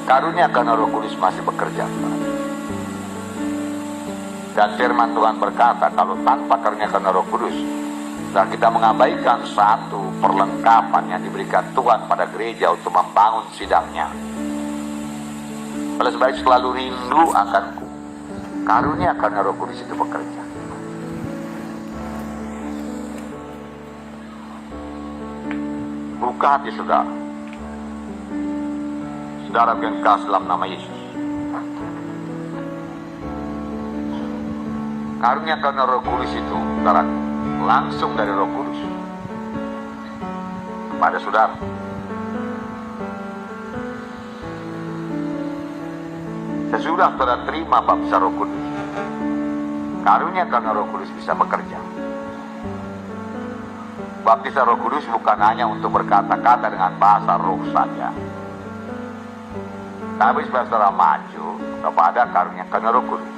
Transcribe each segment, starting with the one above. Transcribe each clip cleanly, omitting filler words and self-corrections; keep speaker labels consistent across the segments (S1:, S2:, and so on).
S1: Karunia karena Roh Kudus masih bekerja. Dan firman Tuhan berkata, kalau tanpa karunia karena Roh Kudus, dan kita mengabaikan satu perlengkapan yang diberikan Tuhan pada gereja untuk membangun sidangnya. Oleh sebab itu selalu rindu akanku. Karunia karena Roh Kudus itu bekerja. Buka hati saudara. Saudara yang kasih dalam nama Yesus. Karunia karena Roh Kudus itu, saudara, langsung dari Roh Kudus kepada saudara. Sesudah saudara terima baptisan Roh Kudus, karunia karena Roh Kudus bisa bekerja. Baptisan Roh Kudus bukan hanya untuk berkata-kata dengan bahasa roh saja, tapi supaya saudara maju kepada karunia karena Roh Kudus.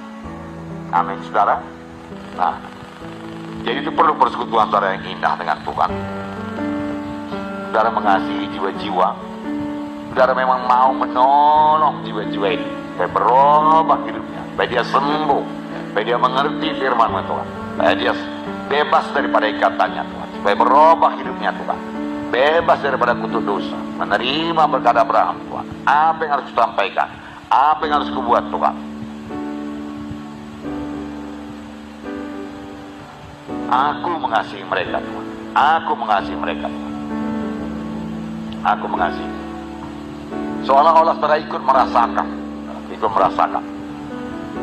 S1: Amin, saudara. Nah, jadi itu perlu persekutuan saudara yang indah dengan Tuhan. Saudara mengasihi jiwa-jiwa. Saudara memang mau menolong jiwa-jiwa ini supaya berubah hidupnya, supaya dia sembuh, supaya dia mengerti firman Tuhan, supaya dia bebas daripada ikatannya Tuhan, supaya berubah hidupnya Tuhan, bebas daripada kutuk dosa, menerima berkat Abraham Tuhan. Apa yang harus kusampaikan, apa yang harus kubuat Tuhan. Aku mengasihi mereka Tuhan, aku mengasihi mereka Tuhan, aku mengasihi. Seolah-olah saudara ikut merasakan,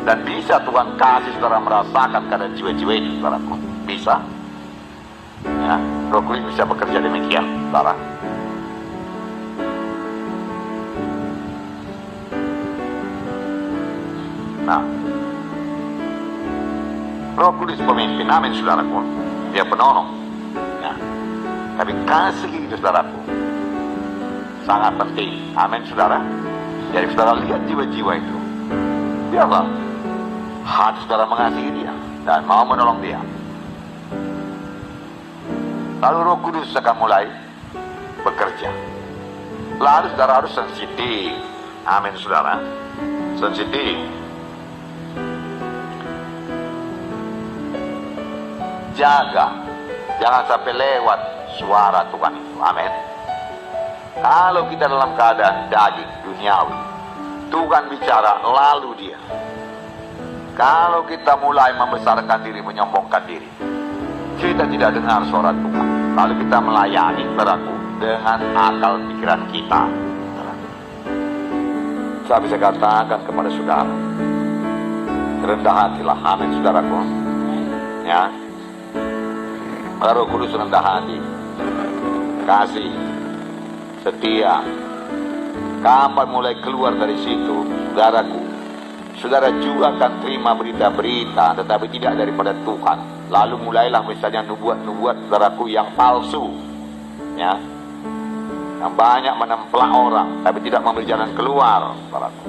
S1: dan bisa Tuhan kasih saudara merasakan keadaan jiwa-jiwa itu, saudara. Bisa, ya, Roh Kudus bisa bekerja demikian, saudara. Nah, Roh Kudus pemimpin, amin saudaraku. Dia penolong, ya. Tapi kasih itu saudaraku sangat penting, amin saudara. Jadi saudara lihat jiwa-jiwa itu, biarlah hati saudara mengasihi dia dan mau menolong dia. Lalu Roh Kudus akan mulai bekerja. Lalu saudara harus sensitif, amin saudara, sensitif. Jaga, jangan sampai lewat suara Tuhan itu, amin. Kalau kita dalam keadaan daging, duniawi, Tuhan bicara lalu dia. Kalau kita mulai membesarkan diri, menyombongkan diri, kita tidak dengar suara Tuhan. Lalu kita melayani saudaraku dengan akal pikiran kita. Saya bisa katakan kepada saudara, rendah hatilah, amin saudaraku. Ya, Roh Kudus rendah hati, kasih, setia. Kapan mulai keluar dari situ, saudaraku, saudara juga akan terima berita-berita, tetapi tidak daripada Tuhan. Lalu mulailah misalnya nubuat-nubuat saudaraku yang palsu, ya, yang banyak menempelak orang, tapi tidak memberi jalan keluar, saudaraku.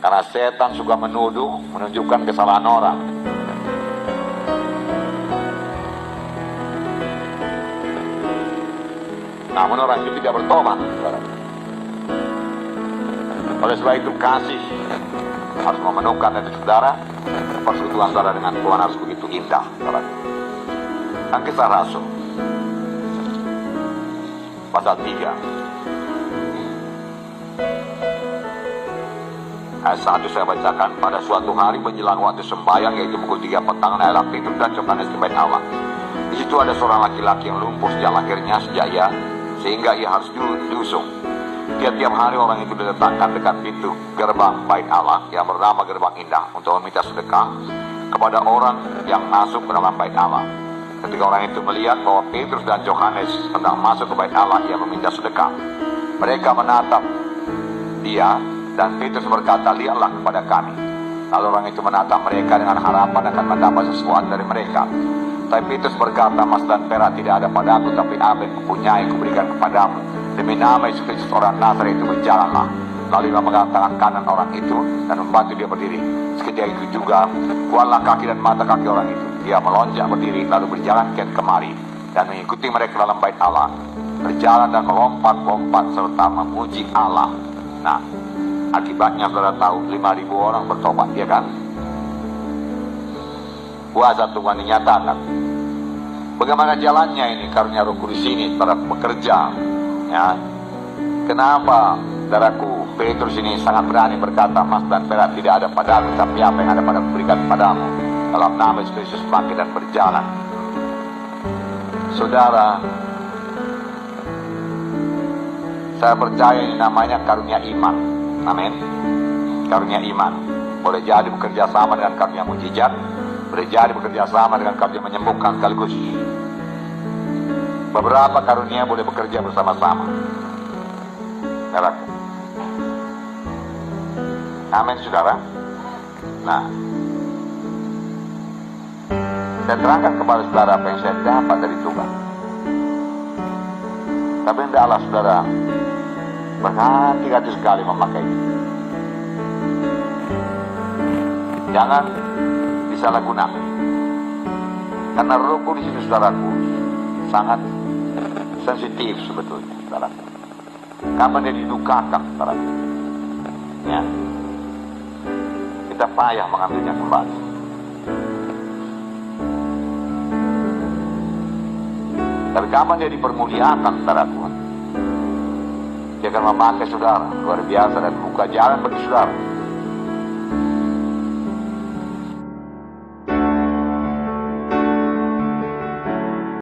S1: Karena setan suka menuduh, menunjukkan kesalahan orang. Namun orang itu tidak bertobat, saudara. Oleh sebab itu kasih harus memenuhkan hati saudara. Persekutuan saudara dengan Tuhan harus begitu indah, saudara. Dan Kisah Rasul pasal 3 ayat 1 saya bacakan. Pada suatu hari menjelang waktu sembahyang, yaitu pukul 3 petang, naiklah Petrus dan Yohanes ke bait Allah. Di situ ada seorang laki-laki yang lumpuh sejak lahirnya, sehingga ia harus diusung. Tiap-tiap hari orang itu diletakkan dekat pintu gerbang bait Allah yang bernama Gerbang Indah untuk meminta sedekah kepada orang yang masuk ke dalam bait Allah. Ketika orang itu melihat bahwa Petrus dan Yohanes sedang masuk ke bait Allah, ia meminta sedekah. Mereka menatap dia dan Petrus berkata, "Lihatlah kepada kami." Lalu orang itu menatap mereka dengan harapan akan mendapat sesuatu dari mereka. Tapi Petrus berkata, "Emas dan perak tidak ada padaku, tapi apa yang kupunyai kuberikan kepadamu. Demi nama Yesus Kristus orang Nazaret itu, berjalanlah." Lalu ia memegang tangan kanan orang itu dan membantu dia berdiri. Sekejap itu juga kuatlah kaki dan mata kaki orang itu. Dia melonjak berdiri lalu berjalan kian kemari dan mengikuti mereka dalam bait Allah. berjalan dan melompat-lompat serta memuji Allah. Nah, akibatnya saudara tahu 5.000 orang bertobat, ya kan? Kuasa Tuhan dinyatakan. Bagaimana jalannya ini karunia Roh Kudus ini saudara bekerja? Ya, kenapa saudaraku Petrus ini sangat berani berkata, emas dan perak tidak ada padaku, tapi apa yang ada padaku berikan padamu. Dalam nama Yesus Kristus bangkit dan berjalan. Saudara, saya percaya ini namanya karunia iman. Amin. Karunia iman. Boleh jadi bekerja sama dengan karunia mujizat, boleh jadi bekerja sama dengan karunia menyembuhkan sekaligus. Beberapa karunia boleh bekerja bersama-sama. Saudaraku. Amin, saudara. Nah, saya terangkan kepada saudara apa yang saya dapat dari Tuhan. Tapi hendaklah saudara berhati-hati sekali memakai ini. Jangan disalahgunakan. Karena Roh Kudus itu saudaraku sangat sensitif sebetulnya, saudaraku. Kapan dia didukakan, saudaraku? Ya. Kita payah mengambilnya kembali. Tapi kapan dia dipermuliakan, saudaraku, dia akan memakai saudara luar biasa dan buka jalan bagi saudara